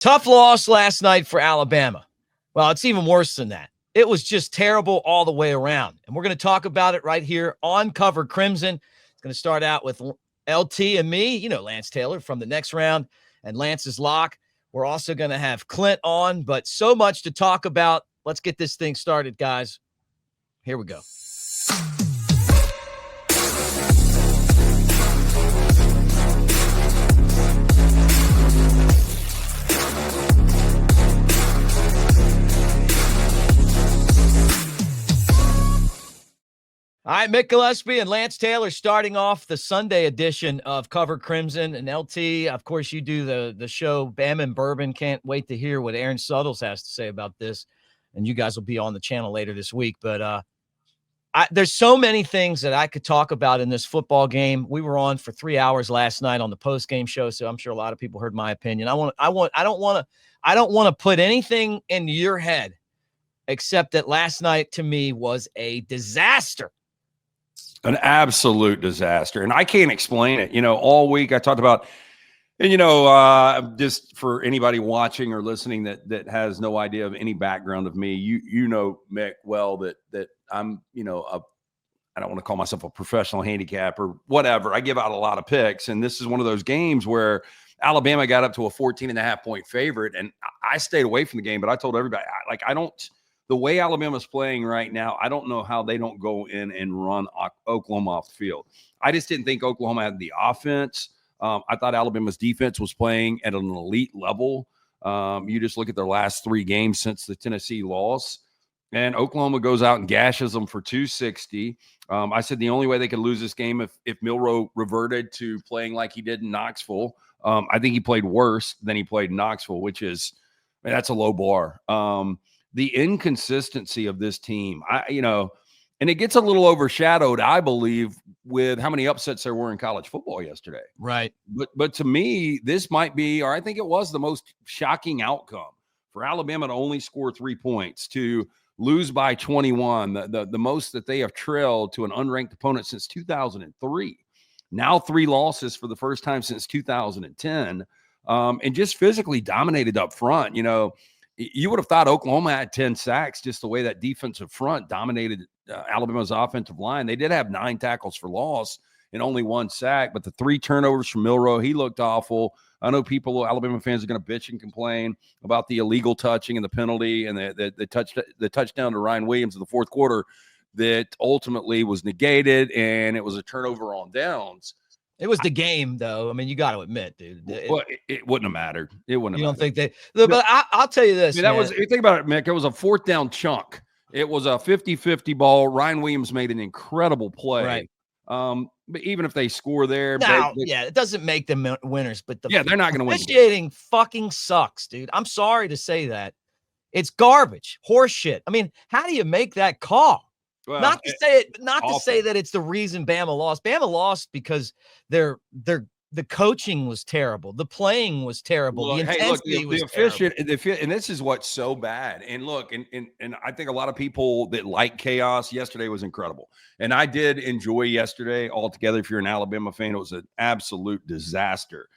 Tough loss last night for Alabama. Well, it's even worse than that. It was just terrible all the way around. And we're going to talk about it right here on Cover Crimson. It's going to start out with LT and me, Lance Taylor from the next round and Lance's lock. We're also going to have Clint on, but so much to talk about. Let's get this thing started, guys. Here we go. All right, Mick Gillispie and Lance Taylor starting off the Sunday edition of Cover Crimson. And LT, of course, you do the show Bam and Bourbon. Can't wait to hear what Aaron Suttles has to say about this. And you guys will be on the channel later this week. But there's so many things that I could talk about in this football game. We were on for 3 hours last night on the post-game show, so I'm sure a lot of people heard my opinion. I don't want to put anything in your head except that last night to me was a disaster. An absolute disaster. And I can't explain it. All week I talked about, and just for anybody watching or listening that has no idea of any background of me, you know, Mick, well, that I'm, I don't want to call myself a professional handicapper, whatever. I give out a lot of picks. And this is one of those games where Alabama got up to a 14.5-point favorite. And I stayed away from the game, but I told everybody, the way Alabama's playing right now, I don't know how they don't go in and run Oklahoma off the field. I just didn't think Oklahoma had the offense. I thought Alabama's defense was playing at an elite level. You just look at their last 3 games since the Tennessee loss, and Oklahoma goes out and gashes them for 260. I said the only way they could lose this game if Milroe reverted to playing like he did in Knoxville. I think he played worse than he played in Knoxville, which is, that's a low bar. The inconsistency of this team, and it gets a little overshadowed, I believe, with how many upsets there were in college football yesterday. Right. But to me, this might be, or I think it was the most shocking outcome for Alabama to only score 3 points, to lose by 21, the most that they have trailed to an unranked opponent since 2003. Now 3 losses for the first time since 2010, and just physically dominated up front. You would have thought Oklahoma had 10 sacks, just the way that defensive front dominated Alabama's offensive line. They did have 9 tackles for loss and only 1 sack, but the 3 turnovers from Milroe, he looked awful. I know Alabama fans are going to bitch and complain about the illegal touching and the penalty and the touchdown to Ryan Williams in the fourth quarter that ultimately was negated, and it was a turnover on downs. It was the game, though. I mean, you got to admit, dude. It wouldn't have mattered. It wouldn't have mattered. You don't think they – but I'll tell you this. That was – think about it, Mick. It was a 4th down chunk. It was a 50-50 ball. Ryan Williams made an incredible play. Right. But even if they score there. It doesn't make them winners. But they're not going to win. Officiating fucking sucks, dude. I'm sorry to say that. It's garbage. Horse shit. I mean, how do you make that call? Well, not to say that it's the reason Bama lost. Bama lost because the coaching was terrible. The playing was terrible. The intensity was terrible. And this is what's so bad. And look, and I think a lot of people that like chaos, yesterday was incredible. And I did enjoy yesterday altogether. If you're an Alabama fan, it was an absolute disaster.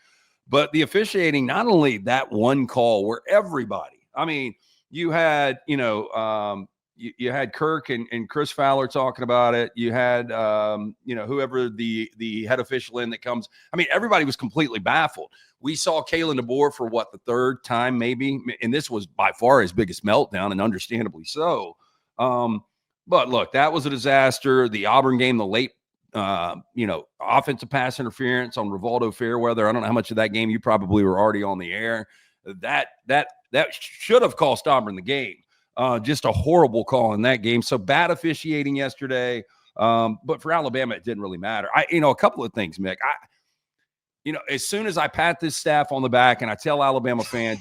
But the officiating, not only that one call where everybody, I mean, you had, you had Kirk and Chris Fowler talking about it. You had, whoever the head official in that comes. I mean, everybody was completely baffled. We saw Kalen DeBoer for the 3rd time maybe, and this was by far his biggest meltdown, and understandably so. But look, that was a disaster. The Auburn game, the late, offensive pass interference on Rivaldo Fairweather. I don't know how much of that game you probably were already on the air. That should have cost Auburn the game. Just a horrible call in that game. So bad officiating yesterday. But for Alabama, it didn't really matter. A couple of things, Mick. As soon as I pat this staff on the back and I tell Alabama fans,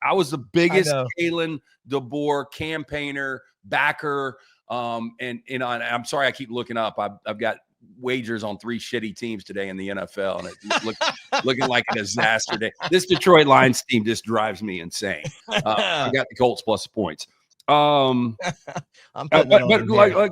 I was the biggest Kalen DeBoer campaigner, backer. And I'm sorry I keep looking up. I've got wagers on 3 shitty teams today in the NFL, and it's looking like a disaster day. This Detroit Lions team just drives me insane. I got the Colts plus the points. But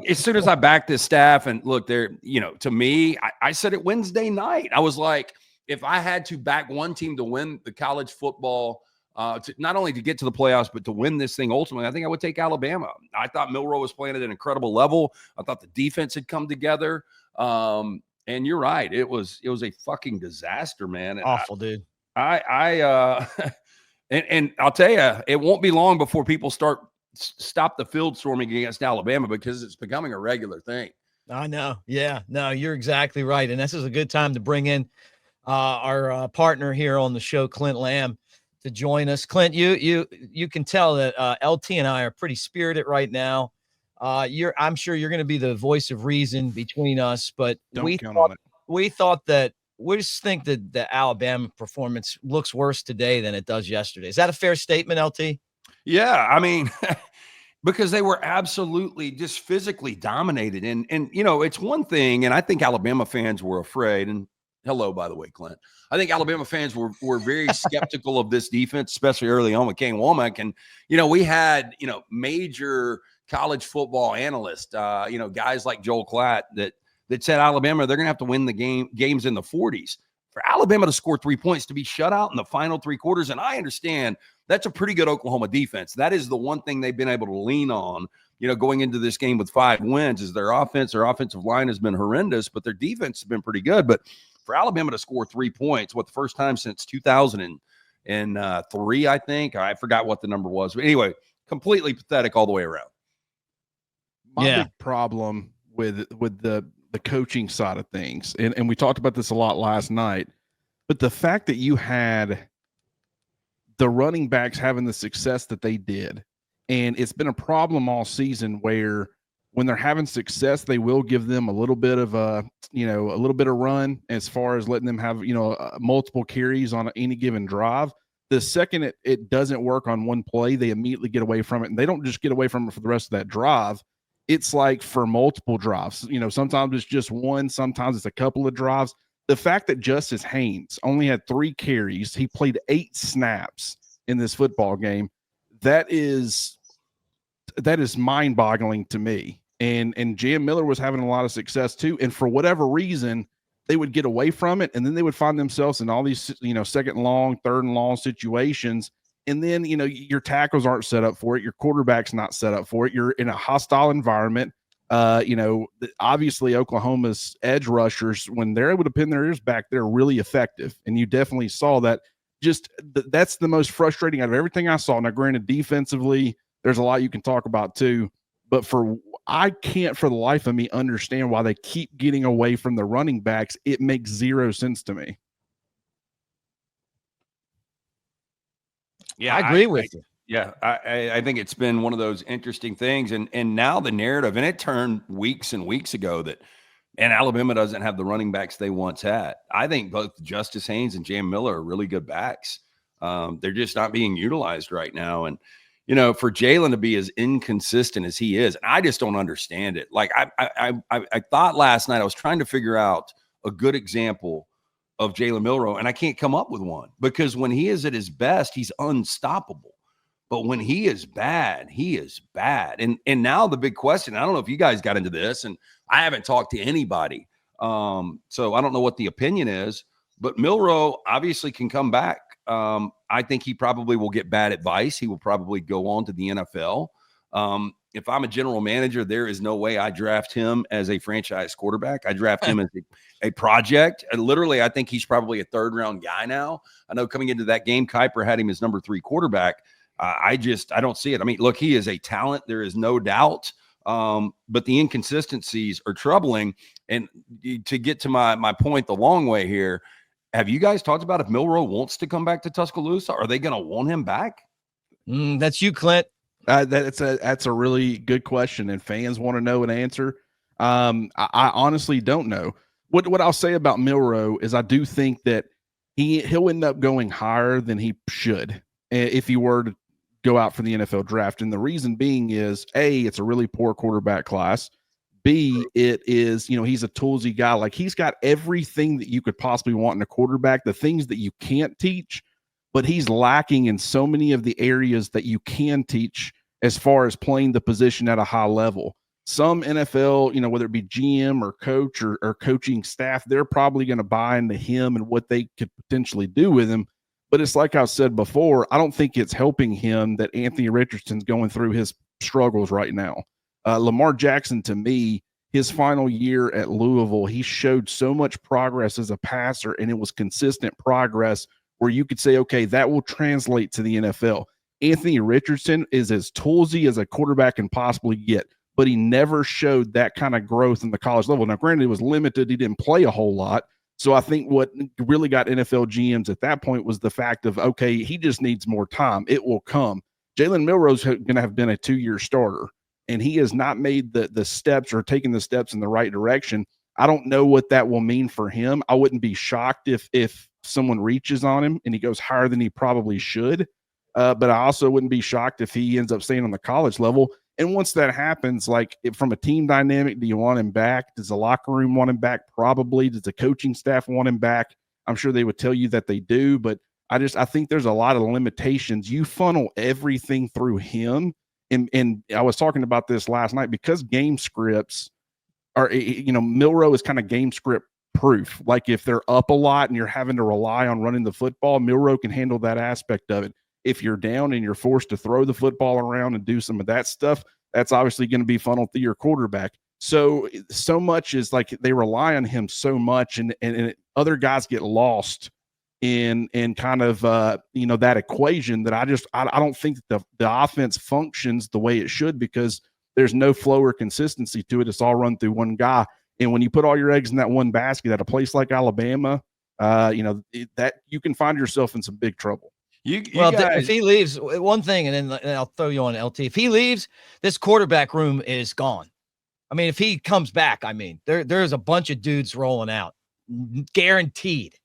as soon as I back this staff and look there, to me, I said it Wednesday night. I was like, if I had to back one team to win the college football to not only to get to the playoffs, but to win this thing ultimately, I think I would take Alabama. I thought Milroe was playing at an incredible level. I thought the defense had come together. And you're right. It was a fucking disaster, man. And Awful, dude. And I'll tell you, it won't be long before people stop the field storming against Alabama because it's becoming a regular thing. I know. Yeah, no, you're exactly right. And this is a good time to bring in our partner here on the show, Clint Lamb, to join us. Clint, you can tell that LT and I are pretty spirited right now. I'm sure you're going to be the voice of reason between us, but we thought that we just think that the Alabama performance looks worse today than it does yesterday. Is that a fair statement, LT? Yeah, I mean, because they were absolutely just physically dominated. And it's one thing, and I think Alabama fans were afraid. And hello, by the way, Clint. I think Alabama fans were very skeptical of this defense, especially early on with Kane Womack. And, we had, major college football analysts, guys like Joel Klatt that said Alabama, they're going to have to win the games in the 40s. For Alabama to score 3 points, to be shut out in the final three quarters, and I understand that's a pretty good Oklahoma defense. That is the one thing they've been able to lean on, going into this game with 5 wins is their offensive line has been horrendous, but their defense has been pretty good. But for Alabama to score 3 points, the first time since 2003, I think. I forgot what the number was. But anyway, completely pathetic all the way around. My big problem with the coaching side of things, and we talked about this a lot last night, but the fact that you had the running backs having the success that they did, and it's been a problem all season where when they're having success, they will give them a little bit of a little bit of run as far as letting them have, multiple carries on any given drive. The second it doesn't work on one play, they immediately get away from it, and they don't just get away from it for the rest of that drive. It's like for multiple drives, sometimes it's just one, sometimes it's a couple of drives. The fact that Justice Haynes only had 3 carries, he played 8 snaps in this football game. That is mind-boggling to me. And Jam Miller was having a lot of success too. And for whatever reason, they would get away from it, and then they would find themselves in all these, second and long, third and long situations. And then, your tackles aren't set up for it. Your quarterback's not set up for it. You're in a hostile environment. Obviously Oklahoma's edge rushers, when they're able to pin their ears back, they're really effective. And you definitely saw that. That's the most frustrating out of everything I saw. Now, granted, defensively, there's a lot you can talk about too, but I can't for the life of me understand why they keep getting away from the running backs. It makes zero sense to me. Yeah, I agree with you. Yeah, I think it's been one of those interesting things. And now the narrative, and it turned weeks and weeks ago that, and Alabama doesn't have the running backs they once had. I think both Justice Haynes and Jam Miller are really good backs. They're just not being utilized right now. And, for Jalen to be as inconsistent as he is, I just don't understand it. Like I thought last night, I was trying to figure out a good example of Jalen Milroe, and I can't come up with one, because when he is at his best, he's unstoppable. But when he is bad, he is bad. And now the big question, I don't know if you guys got into this, and I haven't talked to anybody, so I don't know what the opinion is, but Milroe obviously can come back. I think he probably will get bad advice. He will probably go on to the NFL. If I'm a general manager, there is no way I draft him as a franchise quarterback. I draft him as a project. And literally, I think he's probably a 3rd-round guy now. I know coming into that game, Kiper had him as number 3 quarterback. I don't see it. I mean, look, he is a talent. There is no doubt. But the inconsistencies are troubling. And to get to my point the long way here, have you guys talked about if Milroe wants to come back to Tuscaloosa? Are they going to want him back? That's you, Clint. That's a really good question, and fans want to know an answer. I honestly don't know. What I'll say about Milroe is I do think that he'll end up going higher than he should if he were to go out for the NFL draft. And the reason being is, A, it's a really poor quarterback class. B, it is, he's a toolsy guy. Like, he's got everything that you could possibly want in a quarterback, the things that you can't teach, but he's lacking in so many of the areas that you can teach as far as playing the position at a high level. Some NFL, whether it be GM or coach or coaching staff, they're probably going to buy into him and what they could potentially do with him. But it's like I said before, I don't think it's helping him that Anthony Richardson's going through his struggles right now. Lamar Jackson, to me, his final year at Louisville, he showed so much progress as a passer, and it was consistent progress where you could say, okay, that will translate to the NFL. Anthony Richardson is as toolsy as a quarterback can possibly get, but he never showed that kind of growth in the college level. Now, granted, it was limited. He didn't play a whole lot. So I think what really got NFL GMs at that point was the fact of, okay, he just needs more time. It will come. Jalen Milroe's going to have been a 2-year starter, and he has not made the steps or taken the steps in the right direction. I don't know what that will mean for him. I wouldn't be shocked if someone reaches on him and he goes higher than he probably should. But I also wouldn't be shocked if he ends up staying on the college level. And once that happens, like from a team dynamic, do you want him back? Does the locker room want him back? Probably. Does the coaching staff want him back? I'm sure they would tell you that they do, but I think there's a lot of limitations. You funnel everything through him. And I was talking about this last night because game scripts are, Milroe is kind of game script proof. Like if they're up a lot and you're having to rely on running the football, Milroe can handle that aspect of it. If you're down and you're forced to throw the football around and do some of that stuff, that's obviously going to be funneled through your quarterback. So much is like they rely on him so much, and other guys get lost in kind of that equation that I don't think the offense functions the way it should because there's no flow or consistency to it. It's all run through one guy. And when you put all your eggs in that one basket at a place like Alabama, that you can find yourself in some big trouble. If he leaves, one thing, and then I'll throw you on LT. If he leaves, this quarterback room is gone. I mean, if he comes back, I mean, there's a bunch of dudes rolling out, guaranteed.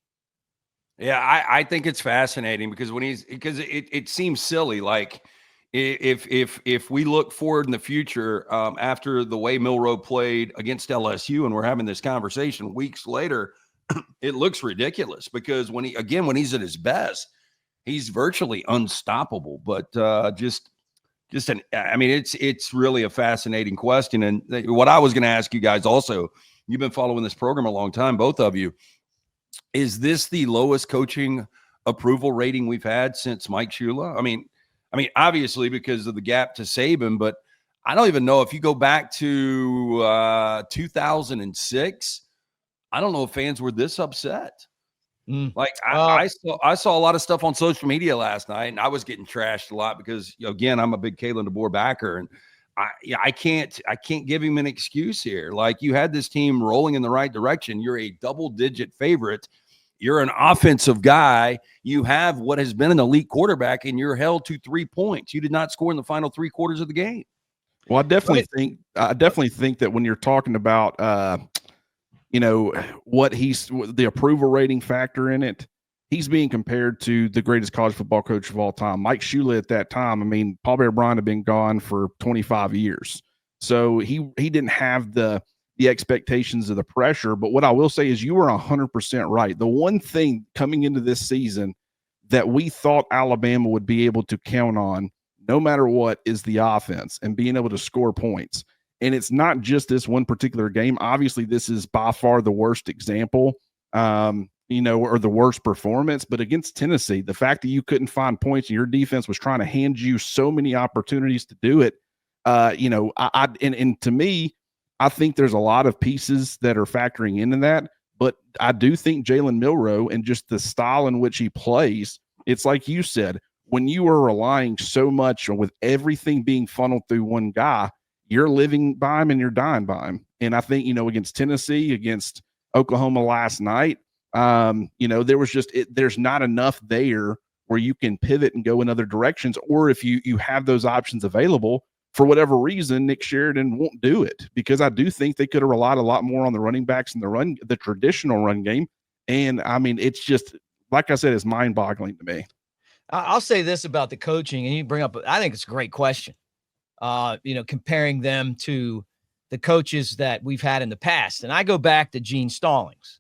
Yeah, I think it's fascinating because it seems silly. Like if we look forward in the future, after the way Milroe played against LSU, and we're having this conversation weeks later, it looks ridiculous because when he's at his best, he's virtually unstoppable. But it's really a fascinating question. And what I was going to ask you guys also, you've been following this program a long time, both of you. Is this the lowest coaching approval rating we've had since Mike Shula? I mean, obviously because of the gap to Saban, but I don't even know if you go back to 2006, I don't know if fans were this upset. Like I saw a lot of stuff on social media last night, and I was getting trashed a lot because again, I'm a big Kalen DeBoer backer, and I can't give him an excuse here. Like you had this team rolling in the right direction. You're a double-digit favorite. You're an offensive guy. You have what has been an elite quarterback, and you're held to 3 points. You did not score in the final 3 quarters of the game. Well, I definitely think that when you're talking about what the approval rating factor in it, he's being compared to the greatest college football coach of all time, Mike Shula. At that time, I mean, Paul Bear Bryant had been gone for 25 years. So he didn't have the expectations of the pressure. But what I will say is you were 100% right. The one thing coming into this season that we thought Alabama would be able to count on no matter what is the offense and being able to score points. And it's not just this one particular game. Obviously, this is by far the worst example, or the worst performance. But against Tennessee, the fact that you couldn't find points and your defense was trying to hand you so many opportunities to do it, and to me, I think there's a lot of pieces that are factoring into that. But I do think Jalen Milroe and just the style in which he plays, it's like you said, when you are relying so much with everything being funneled through one guy, you're living by him and you're dying by him. And I think, against Tennessee, against Oklahoma last night, there was there's not enough there where you can pivot and go in other directions. Or if you have those options available, for whatever reason, Nick Sheridan won't do it, because I do think they could have relied a lot more on the running backs and the traditional run game. And I mean, it's just, like I said, it's mind boggling to me. I'll say this about the coaching, and you bring up, I think it's a great question. Comparing them to the coaches that we've had in the past. And I go back to Gene Stallings,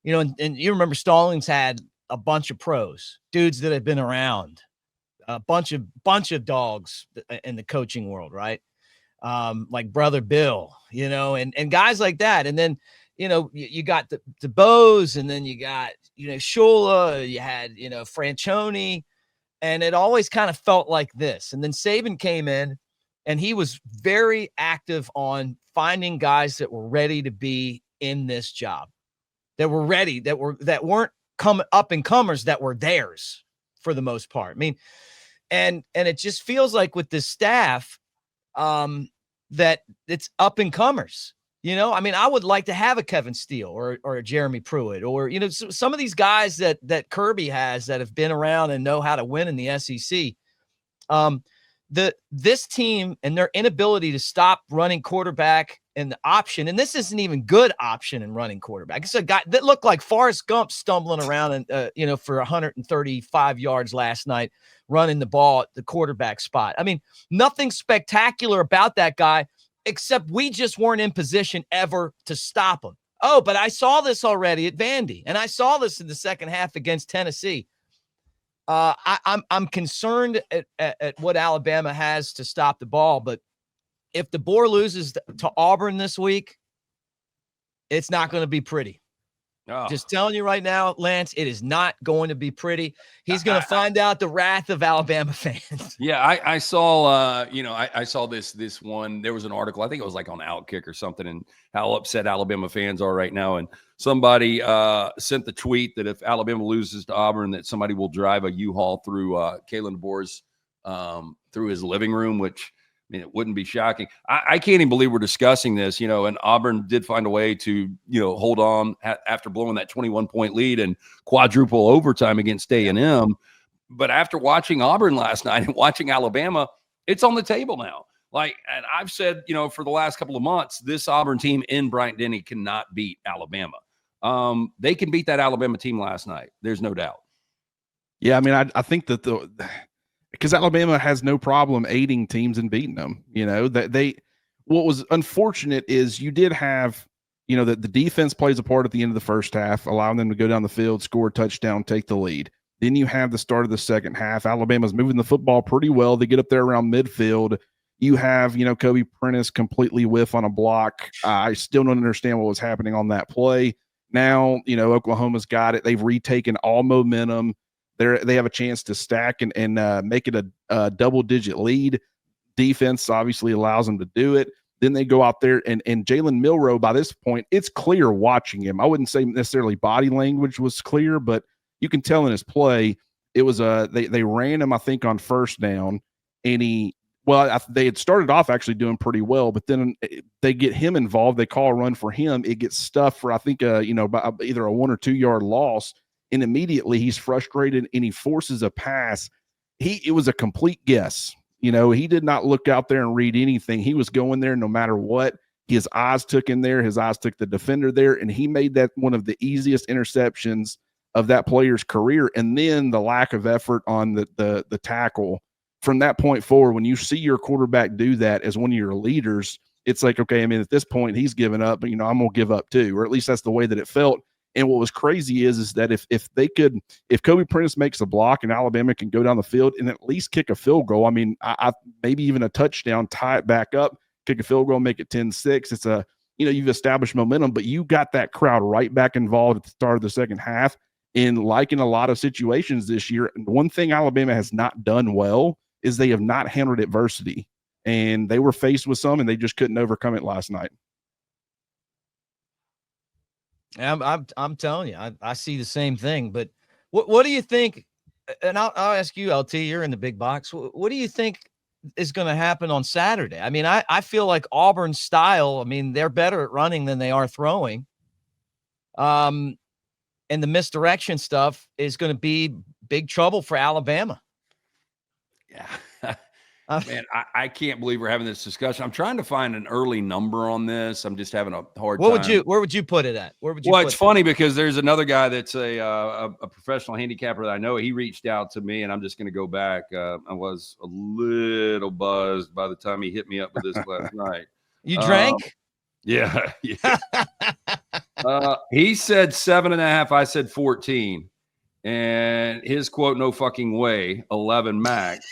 and you remember Stallings had a bunch of pros, dudes that had been around, a bunch of dogs in the coaching world, right? Like Brother Bill, and guys like that. And then, you got the Bows, and then you got, Shula, you had, Franchione, and it always kind of felt like this. And then Saban came in, and he was very active on finding guys that were ready to be in this job, that were ready, that weren't up and comers, that were theirs for the most part. I mean, and it just feels like with this staff, that it's up and comers. I mean, I would like to have a Kevin Steele or a Jeremy Pruitt, or some of these guys that Kirby has that have been around and know how to win in the SEC. This team and their inability to stop running quarterback and the option, and this isn't even good option in running quarterback. It's a guy that looked like Forrest Gump stumbling around and for 135 yards last night, running the ball at the quarterback spot. I mean, nothing spectacular about that guy, except we just weren't in position ever to stop him. Oh, but I saw this already at Vandy, and I saw this in the second half against Tennessee. I'm concerned at what Alabama has to stop the ball, but if the Boar loses to Auburn this week, it's not going to be pretty. Oh. Just telling you right now, Lance, it is not going to be pretty. He's going to find out the wrath of Alabama fans. Yeah, I saw, I saw this one. There was an article, I think it was like on Outkick or something, and how upset Alabama fans are right now. And somebody sent the tweet that if Alabama loses to Auburn, that somebody will drive a U-Haul through Kalen DeBoer's through his living room, which, I mean, it wouldn't be shocking. I can't even believe we're discussing this, and Auburn did find a way to, hold on after blowing that 21-point lead and quadruple overtime against A&M. But after watching Auburn last night and watching Alabama, it's on the table now. And I've said, for the last couple of months, this Auburn team in Bryant-Denny cannot beat Alabama. They can beat that Alabama team last night. There's no doubt. Yeah, I mean, I think that because Alabama has no problem aiding teams and beating them. What was unfortunate is you did have, that the defense plays a part at the end of the first half, allowing them to go down the field, score a touchdown, take the lead. Then you have the start of the second half. Alabama's moving the football pretty well. They get up there around midfield. You have, Kobe Prentice completely whiff on a block. I still don't understand what was happening on that play. Now, Oklahoma's got it. They've retaken all momentum. They have a chance to stack and make it a double-digit lead. Defense obviously allows them to do it. Then they go out there, and Jalen Milroe, by this point, it's clear watching him. I wouldn't say necessarily body language was clear, but you can tell in his play, it was they ran him, I think, on first down, and they had started off actually doing pretty well, but then they get him involved. They call a run for him. It gets stuffed for, I think, by either a 1 or 2 yard loss. And immediately he's frustrated and he forces a pass. It was a complete guess. He did not look out there and read anything. He was going there no matter what. His eyes took him there. His eyes took the defender there. And he made that one of the easiest interceptions of that player's career. And then the lack of effort on the tackle from that point forward, when you see your quarterback do that as one of your leaders, it's like, okay, I mean, at this point he's given up, but I'm going to give up too, or at least that's the way that it felt. And what was crazy is that if Kobe Prentice makes a block and Alabama can go down the field and at least kick a field goal, I mean, I maybe even a touchdown, tie it back up, kick a field goal, make it 10-6. It's you've established momentum, but you got that crowd right back involved at the start of the second half. And like in a lot of situations this year, one thing Alabama has not done well is they have not handled adversity. And they were faced with some and they just couldn't overcome it last night. I'm telling you, I see the same thing. But what do you think? And I'll ask you, LT. You're in the big box. What do you think is going to happen on Saturday? I mean, I feel like Auburn's style. I mean, they're better at running than they are throwing. And the misdirection stuff is going to be big trouble for Alabama. Yeah. Man, I can't believe we're having this discussion. I'm trying to find an early number on this. I'm just having a hard time. Where would you put it at? Well, it's funny because there's another guy that's a professional handicapper that I know. He reached out to me, and I'm just going to go back. I was a little buzzed by the time he hit me up with this last night. You drank? Yeah. He said 7.5. I said 14. And his quote, no fucking way, 11 max.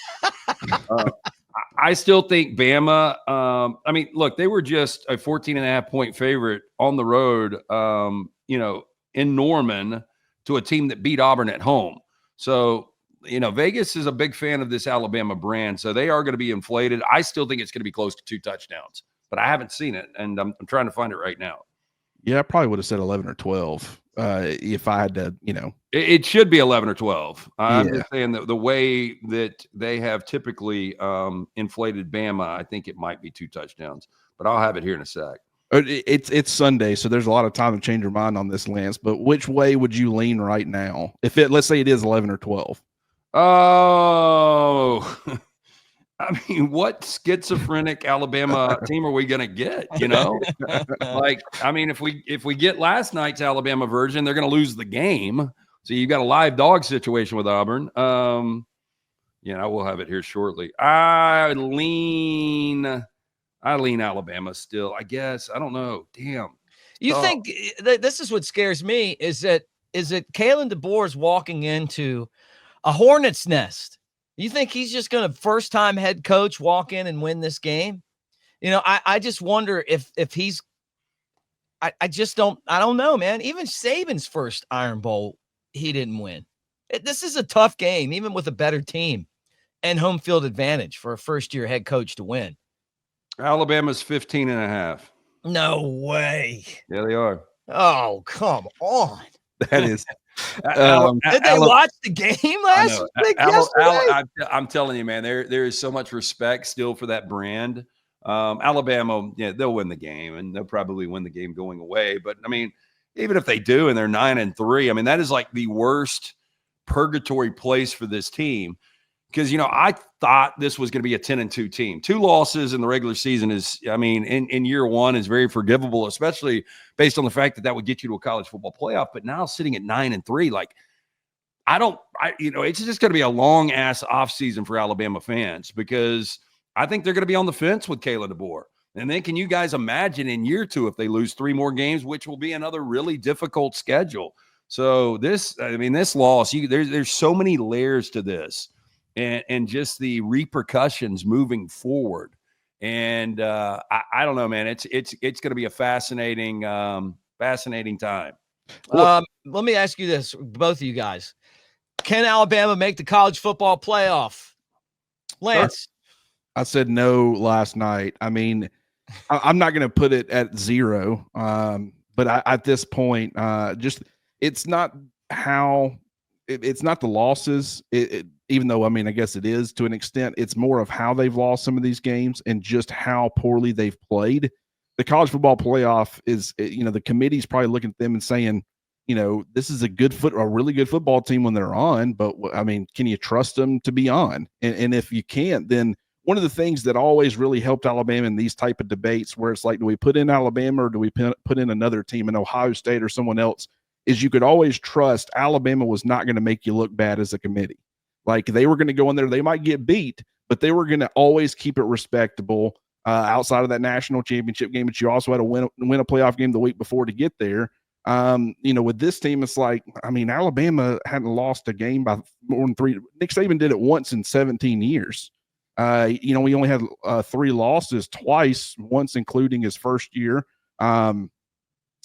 I still think Bama, I mean, look, they were just a 14.5 point favorite on the road, in Norman. to a team that beat Auburn at home. So, Vegas is a big fan of this Alabama brand. So they are going to be inflated. I still think it's going to be close to 2 touchdowns, but I haven't seen it, and I'm trying to find it right now. Yeah, I probably would have said 11 or 12 if I had to, It should be 11 or 12. I'm Yeah. just saying that the way that they have typically inflated Bama, I think it might be 2 touchdowns, but I'll have it here in a sec. It's Sunday, so there's a lot of time to change your mind on this, Lance. But which way would you lean right now? Let's say it is 11 or 12. Oh, I mean, what schizophrenic Alabama team are we going to get? If we get last night's Alabama version, they're going to lose the game. So you've got a live dog situation with Auburn. We'll have it here shortly. I lean Alabama still, I guess. I don't know. Damn. You think this is what scares me is that Kalen DeBoer's walking into a hornet's nest? You think he's just going to first-time head coach walk in and win this game? I just wonder if he's – I don't know, man. Even Saban's first Iron Bowl, he didn't win. This is a tough game, even with a better team and home field advantage for a first-year head coach to win. Alabama's 15.5. No way. Yeah, they are. Oh, come on. That is – did they watch the game last week? I'm telling you, man, there is so much respect still for that brand. Alabama, they'll win the game, and they'll probably win the game going away. But I mean, even if they do and they're 9-3, I mean, that is like the worst purgatory place for this team. Because, I thought this was going to be a 10-2 team. 2 losses in the regular season is, in year one is very forgivable, especially based on the fact that would get you to a college football playoff. But now sitting at 9-3, it's just going to be a long ass offseason for Alabama fans, because I think they're going to be on the fence with Kalen DeBoer. And then can you guys imagine in year 2 if they lose 3 more games, which will be another really difficult schedule. So this loss, there's so many layers to this. And just the repercussions moving forward. And I don't know, man. It's going to be a fascinating time. Let me ask you this, both of you guys. Can Alabama make the college football playoff? Lance? I said no last night. I mean, I'm not going to put it at 0. But at this point, it's not it's not the losses. Even though, I guess it is to an extent, it's more of how they've lost some of these games and just how poorly they've played. The college football playoff is, the committee's probably looking at them and saying, this is a really good football team when they're on, but can you trust them to be on? And if you can't, then one of the things that always really helped Alabama in these type of debates, where it's like, do we put in Alabama or do we put in another team, in Ohio State or someone else, is you could always trust Alabama was not going to make you look bad as a committee. Like, they were going to go in there, they might get beat, but they were going to always keep it respectable outside of that national championship game. But you also had to win a playoff game the week before to get there. With this team, it's like, Alabama hadn't lost a game by more than 3. Nick Saban did it once in 17 years. We only had 3 losses twice, once including his first year. Just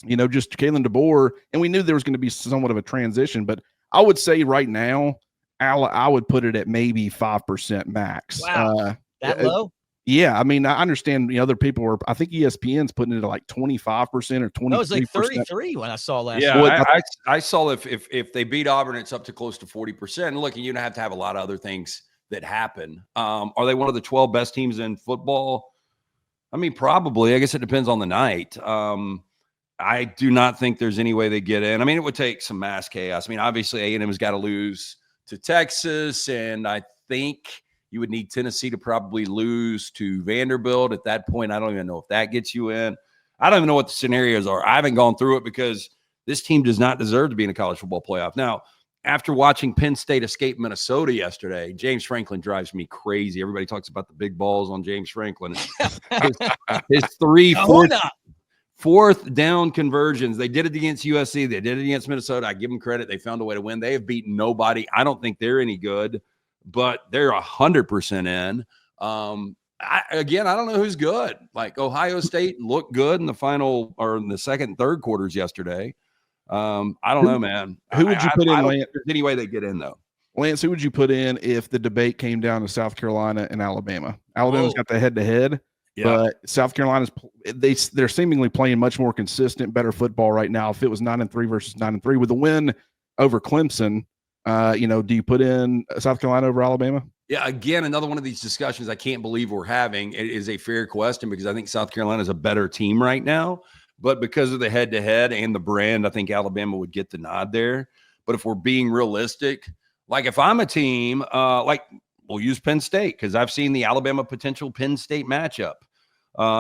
Kalen DeBoer, and we knew there was going to be somewhat of a transition, but I would say right now, I would put it at maybe 5% max. Wow, that low? Yeah, I understand. Other people were. I think ESPN's putting it at like 25% or 20%. No, it was like 33 when I saw last. Yeah, well, I saw if they beat Auburn, it's up to close to 40%. And look, you don't have to have a lot of other things that happen. Are they one of the 12 best teams in football? Probably. I guess it depends on the night. I do not think there's any way they get in. It would take some mass chaos. Obviously A&M has got to lose to Texas, and I think you would need Tennessee to probably lose to Vanderbilt. At that point, I don't even know if that gets you in. I don't even know what the scenarios are. I haven't gone through it because this team does not deserve to be in a college football playoff. Now, after watching Penn State escape Minnesota yesterday, James Franklin drives me crazy. Everybody talks about the big balls on James Franklin. His 3 fourth down conversions. They did it against USC. They did it against Minnesota. I give them credit. They found a way to win. They have beaten nobody. I don't think they're any good, but they're 100% in. I don't know who's good. Like, Ohio State looked good in the final or in the second and third quarters yesterday. I don't know, man. Who would you put in, I don't Lance? think there's any way they get in, though. Lance, who would you put in if the debate came down to South Carolina and Alabama? Alabama's got the head-to-head, but South Carolina's they're seemingly playing much more consistent, better football right now. If it was 9-3 versus 9-3 with the win over Clemson, do you put in South Carolina over Alabama? Yeah, again, another one of these discussions I can't believe we're having. It is a fair question because I think South Carolina is a better team right now. But because of the head-to-head and the brand, I think Alabama would get the nod there. But if we're being realistic, like if I'm a team, we'll use Penn State because I've seen the Alabama potential Penn State matchup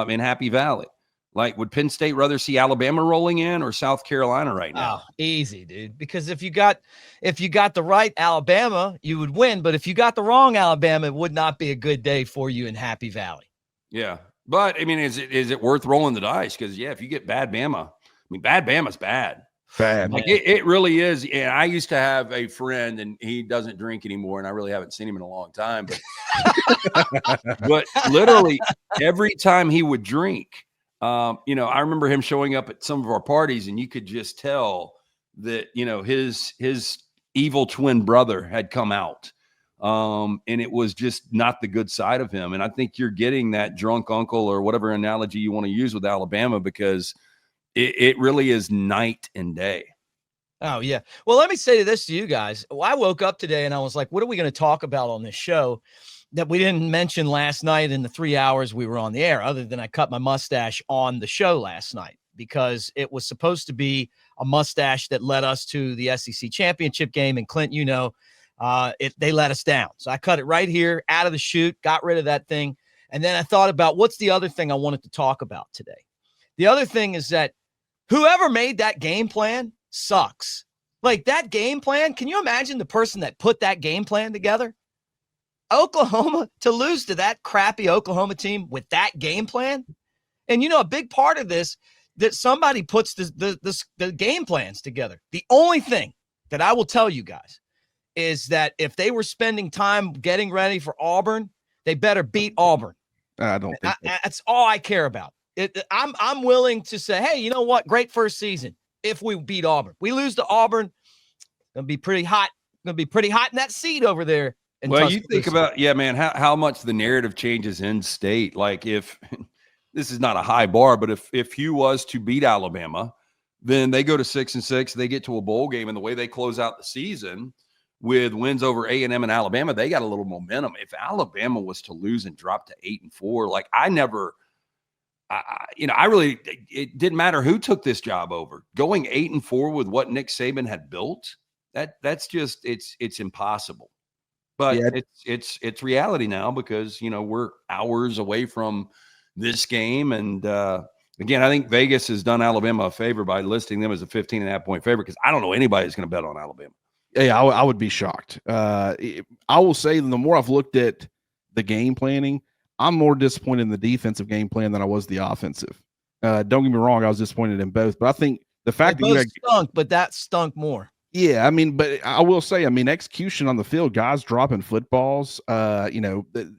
in Happy Valley. Like, would Penn State rather see Alabama rolling in or South Carolina right now? Oh, easy, dude. Because if you got the right Alabama, you would win. But if you got the wrong Alabama, it would not be a good day for you in Happy Valley. Yeah. But I mean, is it worth rolling the dice? Because if you get bad Bama, bad Bama's bad. Bad. Like it really is. And I used to have a friend, and he doesn't drink anymore, and I really haven't seen him in a long time. But literally every time he would drink, I remember him showing up at some of our parties, and you could just tell that his evil twin brother had come out. And it was just not the good side of him. And I think you're getting that drunk uncle or whatever analogy you want to use with Alabama because it really is night and day. Oh, yeah. Well, let me say this to you guys. Well, I woke up today and I was like, what are we going to talk about on this show that we didn't mention last night in the 3 hours we were on the air, other than I cut my mustache on the show last night because it was supposed to be a mustache that led us to the SEC championship game. And Clint, they let us down. So I cut it right here out of the chute, got rid of that thing. And then I thought about what's the other thing I wanted to talk about today. The other thing is that whoever made that game plan sucks. Like that game plan, can you imagine the person that put that game plan together? Oklahoma, to lose to that crappy Oklahoma team with that game plan. And a big part of this, that somebody puts the game plans together. The only thing that I will tell you guys is that if they were spending time getting ready for Auburn, they better beat Auburn. I don't think that's all I care about. I'm willing to say, hey, you know what? Great first season. If we beat Auburn, we lose to Auburn, it's gonna be pretty hot. Going to be pretty hot in that seat over there. Well, you think about, man, how much the narrative changes in state. Like if this is not a high bar, but if Hugh was to beat Alabama, then they go to 6-6, they get to a bowl game, and the way they close out the season with wins over A&M and Alabama, they got a little momentum. If Alabama was to lose and drop to 8-4, like it didn't matter who took this job over. Going 8-4 with what Nick Saban had built, that's just it's impossible. But it's reality now because we're hours away from this game, and again, I think Vegas has done Alabama a favor by listing them as a 15.5-point favorite because I don't know anybody that's going to bet on Alabama. Yeah, I would be shocked. I will say the more I've looked at the game planning, I'm more disappointed in the defensive game plan than I was the offensive. Don't get me wrong, I was disappointed in both, but I think the fact that you stunk, but that stunk more. Yeah, but I will say, execution on the field, guys dropping footballs. The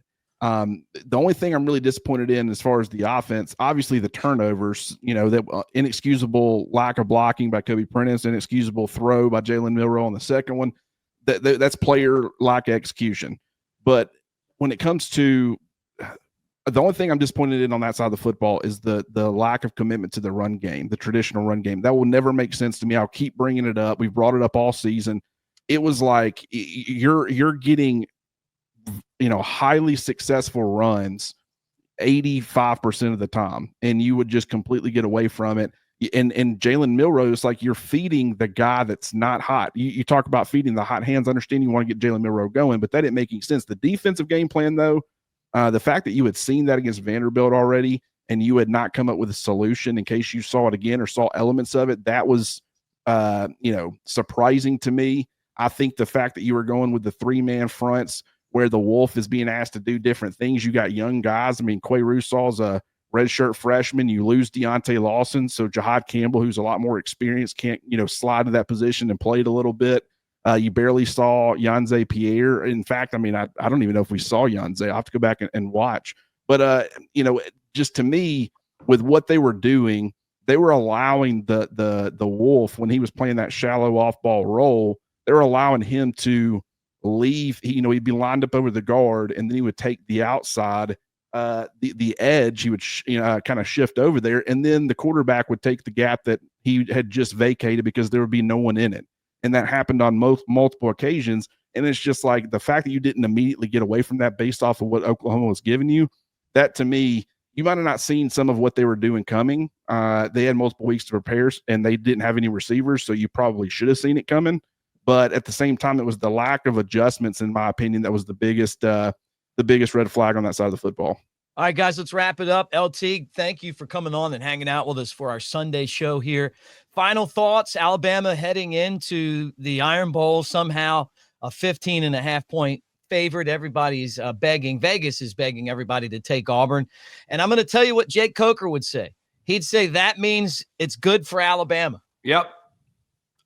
only thing I'm really disappointed in as far as the offense, obviously the turnovers. That inexcusable lack of blocking by Kobe Prentice, inexcusable throw by Jalen Milroe on the second one. That's player lack of execution. But when it comes to the only thing I'm disappointed in on that side of the football is the lack of commitment to the run game, the traditional run game. That will never make sense to me. I'll keep bringing it up. We've brought it up all season. It was like you're getting, highly successful runs 85% of the time, and you would just completely get away from it. And Jalen Milroe is like you're feeding the guy that's not hot. You talk about feeding the hot hands. I understand you want to get Jalen Milroe going, but that ain't making sense. The defensive game plan, though, the fact that you had seen that against Vanderbilt already and you had not come up with a solution in case you saw it again or saw elements of it, that was, surprising to me. I think the fact that you were going with the 3-man fronts where the Wolf is being asked to do different things. You got young guys. Quay Rusaw's a redshirt freshman. You lose Deontay Lawson. So Jahad Campbell, who's a lot more experienced, can't, slide to that position and played a little bit. You barely saw Yanze Pierre. In fact, I don't even know if we saw Yanze. I'll have to go back and watch. But, just to me, with what they were doing, they were allowing the Wolf, when he was playing that shallow off ball role, they were allowing him to leave. He'd be lined up over the guard, and then he would take the outside, the edge. He would kind of shift over there, and then the quarterback would take the gap that he had just vacated because there would be no one in it. And that happened on multiple occasions. And it's just like the fact that you didn't immediately get away from that based off of what Oklahoma was giving you, that to me, you might have not seen some of what they were doing coming. They had multiple weeks to prepare, and they didn't have any receivers, so you probably should have seen it coming. But at the same time, it was the lack of adjustments, in my opinion, that was the biggest red flag on that side of the football. All right, guys, let's wrap it up. LT, thank you for coming on and hanging out with us for our Sunday show here. Final thoughts, Alabama heading into the Iron Bowl, somehow a 15.5-point favorite. Everybody's begging. Vegas is begging everybody to take Auburn. And I'm going to tell you what Jake Coker would say. He'd say that means it's good for Alabama. Yep.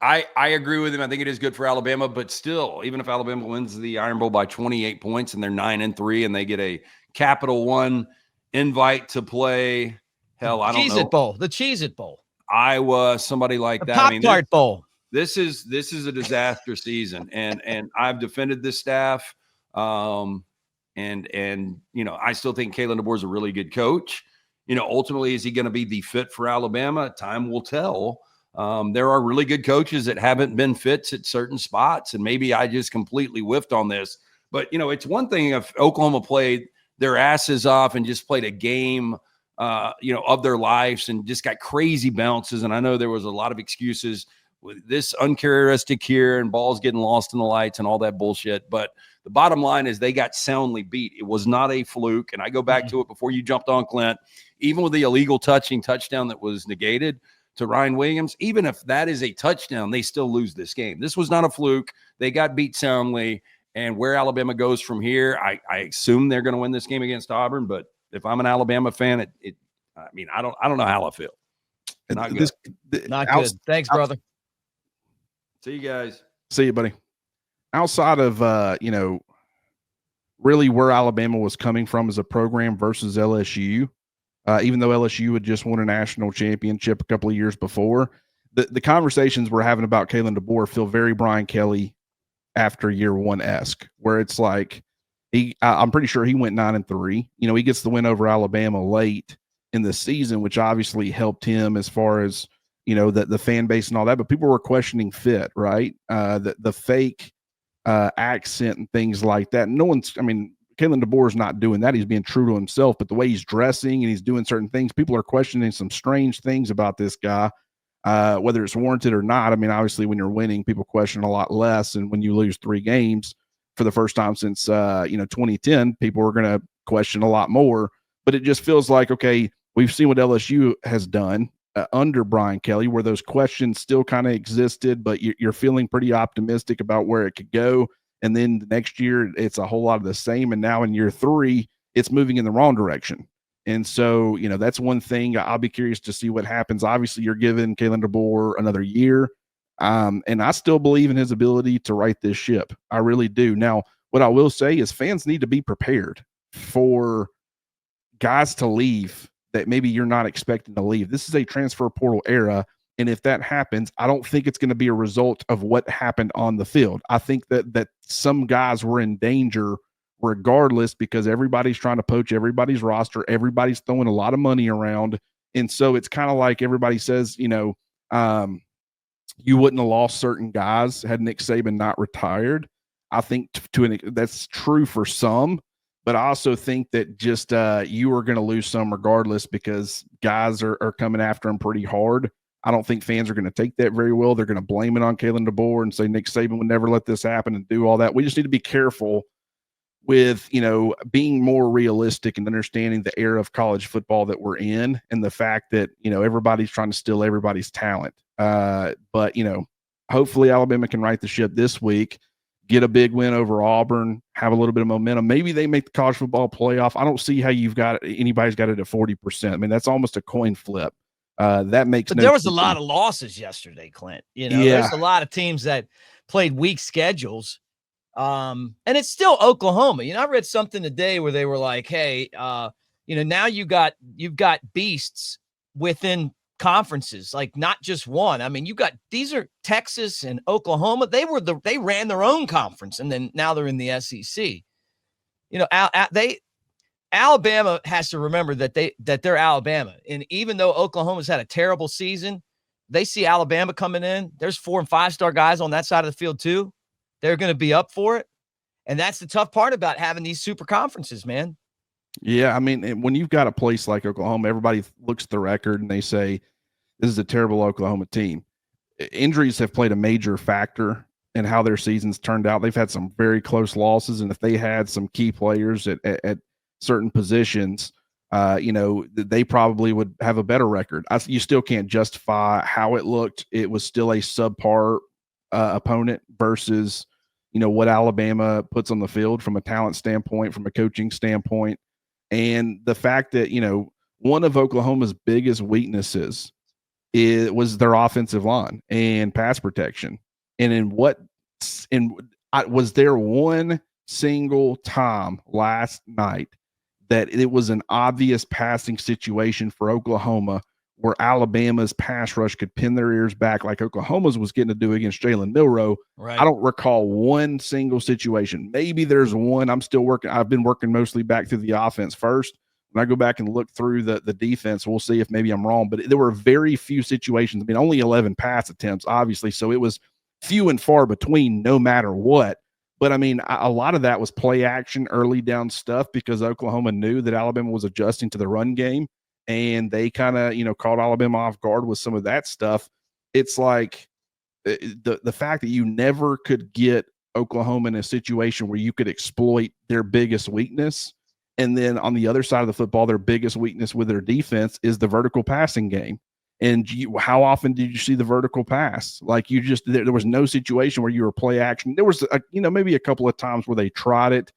I agree with him. I think it is good for Alabama, but still, even if Alabama wins the Iron Bowl by 28 points and they're 9-3 and they get a Capital One invite to play, hell, I don't know. Cheez-It Bowl, the Cheez-It Bowl. Iowa, somebody like the that. Pop-Tart Bowl. This is a disaster season, and I've defended this staff. And I still think Kalen DeBoer is a really good coach. Ultimately, is he going to be the fit for Alabama? Time will tell. There are really good coaches that haven't been fits at certain spots, and maybe I just completely whiffed on this. But, it's one thing if Oklahoma played their asses off and just played a game, of their lives and just got crazy bounces. And I know there was a lot of excuses with this uncharacteristic here and balls getting lost in the lights and all that bullshit. But the bottom line is they got soundly beat. It was not a fluke. And I go back to it before you jumped on, Clint, even with the illegal touchdown that was negated to Ryan Williams, even if that is a touchdown, they still lose this game. This was not a fluke. They got beat soundly. And where Alabama goes from here, I assume they're going to win this game against Auburn. But if I'm an Alabama fan, I don't know how I feel. Not good. Not good. Thanks, brother. See you guys. See you, buddy. Outside of really where Alabama was coming from as a program versus LSU, even though LSU had just won a national championship a couple of years before, the conversations we're having about Kalen DeBoer feel very Brian Kelly after year one-esque, where it's like I'm pretty sure he went 9-3. He gets the win over Alabama late in the season, which obviously helped him as far as the fan base and all that. But people were questioning fit, right? The fake accent and things like that. Kalen DeBoer is not doing that. He's being true to himself, but the way he's dressing and he's doing certain things, people are questioning some strange things about this guy, whether it's warranted or not. Obviously when you're winning, people question a lot less. And when you lose 3 games for the first time since, 2010, people are going to question a lot more. But it just feels like, okay, we've seen what LSU has done under Brian Kelly, where those questions still kind of existed, but you're feeling pretty optimistic about where it could go. And then the next year, it's a whole lot of the same. And now in year 3, it's moving in the wrong direction. And so, that's one thing. I'll be curious to see what happens. Obviously, you're giving Kalen DeBoer another year. And I still believe in his ability to right this ship. I really do. Now, what I will say is fans need to be prepared for guys to leave that maybe you're not expecting to leave. This is a transfer portal era. And if that happens, I don't think it's going to be a result of what happened on the field. I think that some guys were in danger regardless, because everybody's trying to poach everybody's roster. Everybody's throwing a lot of money around. And so it's kind of like everybody says, you wouldn't have lost certain guys had Nick Saban not retired. I think that's true for some. But I also think that just you are going to lose some regardless, because guys are coming after him pretty hard. I don't think fans are going to take that very well. They're going to blame it on Kalen DeBoer and say Nick Saban would never let this happen and do all that. We just need to be careful with, being more realistic and understanding the era of college football that we're in, and the fact that, everybody's trying to steal everybody's talent. But hopefully Alabama can right the ship this week, get a big win over Auburn, have a little bit of momentum. Maybe they make the college football playoff. I don't see how anybody's got it at 40%. That's almost a coin flip. That makes but there was a lot of losses yesterday, Clint. There's a lot of teams that played weak schedules. And it's still Oklahoma. I read something today where they were like, hey, now you've got beasts within conferences, like not just one. I mean, these are Texas and Oklahoma. They ran their own conference, and then now they're in the SEC. Alabama has to remember that they're Alabama, and even though Oklahoma's had a terrible season, they see Alabama coming in. There's 4 and 5 star guys on that side of the field too. They're going to be up for it, and that's the tough part about having these super conferences, man. Yeah, I mean, when you've got a place like Oklahoma, everybody looks at the record and they say, this is a terrible Oklahoma team. Injuries have played a major factor in how their seasons turned out. They've had some very close losses, and if they had some key players at certain positions, they probably would have a better record. You still can't justify how it looked. It was still a subpar opponent versus, what Alabama puts on the field from a talent standpoint, from a coaching standpoint. And the fact that, one of Oklahoma's biggest weaknesses was their offensive line and pass protection. And was there one single time last night that it was an obvious passing situation for Oklahoma where Alabama's pass rush could pin their ears back like Oklahoma's was getting to do against Jalen Milroe? Right. I don't recall one single situation. Maybe there's one. I've been working mostly back through the offense first. When I go back and look through the defense, we'll see if maybe I'm wrong. But there were very few situations. I mean, only 11 pass attempts, obviously. So it was few and far between no matter what. But, I mean, a lot of that was play action, early down stuff because Oklahoma knew that Alabama was adjusting to the run game. And they kind of, caught Alabama off guard with some of that stuff. It's like the fact that you never could get Oklahoma in a situation where you could exploit their biggest weakness. And then on the other side of the football, their biggest weakness with their defense is the vertical passing game. And how often did you see the vertical pass? Like there was no situation where you were play action. There was, maybe a couple of times where they tried it.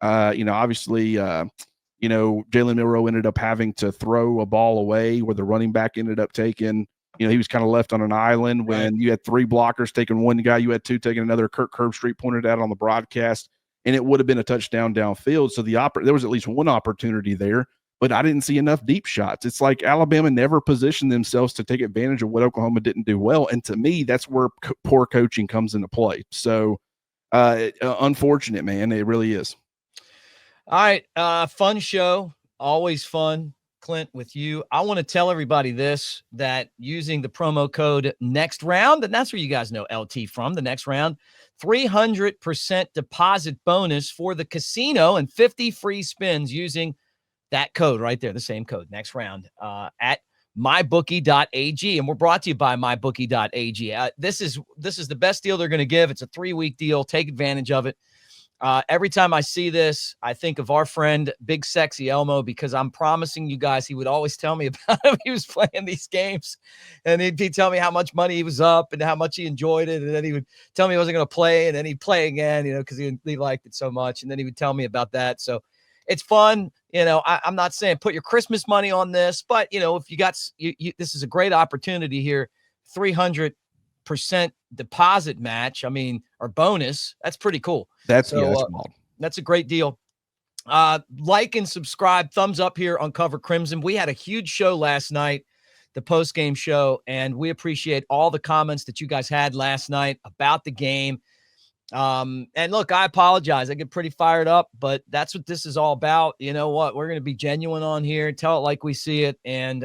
Obviously, Jalen Milroe ended up having to throw a ball away where the running back ended up taking, he was kind of left on an island when you had 3 blockers taking one guy, you had 2 taking another. Kirk Herbstreit pointed out on the broadcast, and it would have been a touchdown downfield. So there was at least one opportunity there, but I didn't see enough deep shots. It's like Alabama never positioned themselves to take advantage of what Oklahoma didn't do well. And to me, that's where poor coaching comes into play. So unfortunate, man. It really is. All right. Fun show. Always fun, Clint, with you. I want to tell everybody that using the promo code next round, and that's where you guys know LT from, the next round, 300% deposit bonus for the casino and 50 free spins using that code right there, the same code, next round, at mybookie.ag. And we're brought to you by mybookie.ag. This is the best deal they're going to give. It's a 3-week deal. Take advantage of it. Every time I see this, I think of our friend, Big Sexy Elmo, because I'm promising you guys, he would always tell me about him. He was playing these games, and he'd tell me how much money he was up and how much he enjoyed it. And then he would tell me he wasn't going to play, and then he'd play again, because he liked it so much. And then he would tell me about that. So it's fun. I'm not saying put your Christmas money on this, but, if you got this is a great opportunity here, 300% deposit match, or bonus. That's pretty cool. That's a great deal. Like and subscribe, thumbs up here on Cover Crimson. We had a huge show last night, the post-game show, and we appreciate all the comments that you guys had last night about the game. And look, I apologize. I get pretty fired up, but that's what this is all about. You know what? We're going to be genuine on here, tell it like we see it. And,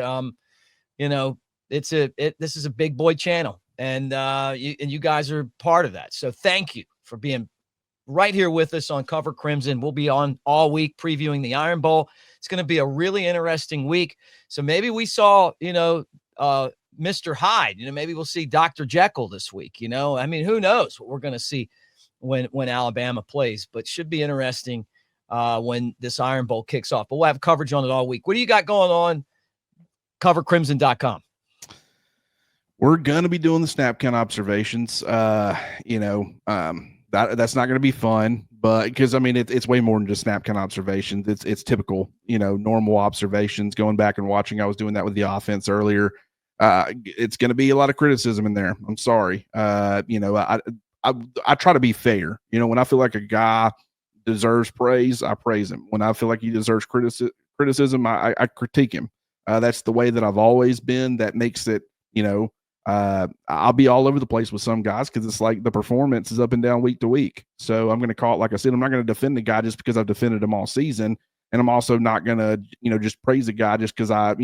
this is a big boy channel. And you guys are part of that. So thank you for being right here with us on Cover Crimson. We'll be on all week previewing the Iron Bowl. It's going to be a really interesting week. So maybe we saw, Mr. Hyde, maybe we'll see Dr. Jekyll this week, who knows what we're going to see when Alabama plays, but should be interesting when this Iron Bowl kicks off. But we'll have coverage on it all week. What do you got going on? CoverCrimson.com. We're going to be doing the snap count observations. That's not going to be fun, but because it's way more than just snap count observations. It's typical, normal observations. Going back and watching, I was doing that with the offense earlier. It's going to be a lot of criticism in there. I'm sorry. I try to be fair. When I feel like a guy deserves praise, I praise him. When I feel like he deserves criticism, I critique him. That's the way that I've always been. That makes it, I'll be all over the place with some guys because it's like the performance is up and down week to week. So I'm going to call it, like I said, I'm not going to defend the guy just because I've defended him all season. And I'm also not going to, just praise the guy just because I've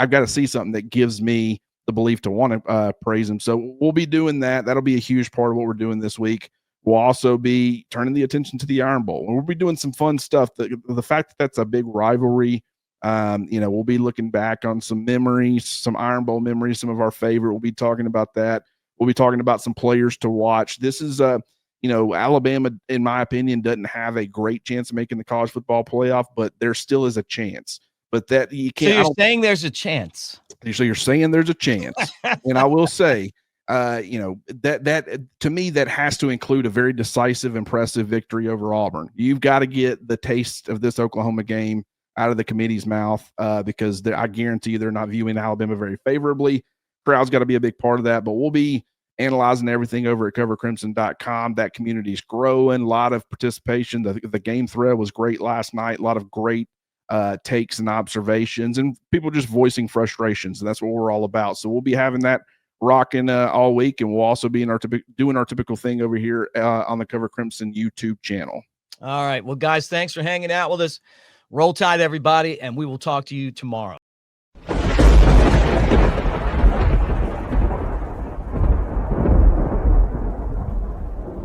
got to see something that gives me the belief to want to praise him. So we'll be doing that. That'll be a huge part of what we're doing this week. We'll also be turning the attention to the Iron Bowl, and we'll be doing some fun stuff. The fact that that's a big rivalry, we'll be looking back on some memories, some Iron Bowl memories, some of our favorite. We'll be talking about that. We'll be talking about some players to watch. This is Alabama, in my opinion, doesn't have a great chance of making the college football playoff, but there still is a chance. But that you can't. So you're saying there's a chance. So you're saying there's a chance, and I will say, that to me, that has to include a very decisive, impressive victory over Auburn. You've got to get the taste of this Oklahoma game out of the committee's mouth, because I guarantee you they're not viewing Alabama very favorably. Crowd's got to be a big part of that, but we'll be analyzing everything over at covercrimson.com. That community's growing, a lot of participation. The game thread was great last night. A lot of great takes and observations, and people just voicing frustrations. And that's what we're all about. So we'll be having that rocking all week, and we'll also be doing our typical thing over here on the Cover Crimson YouTube channel. All right. Well, guys, thanks for hanging out with us. Roll Tide, everybody, and we will talk to you tomorrow.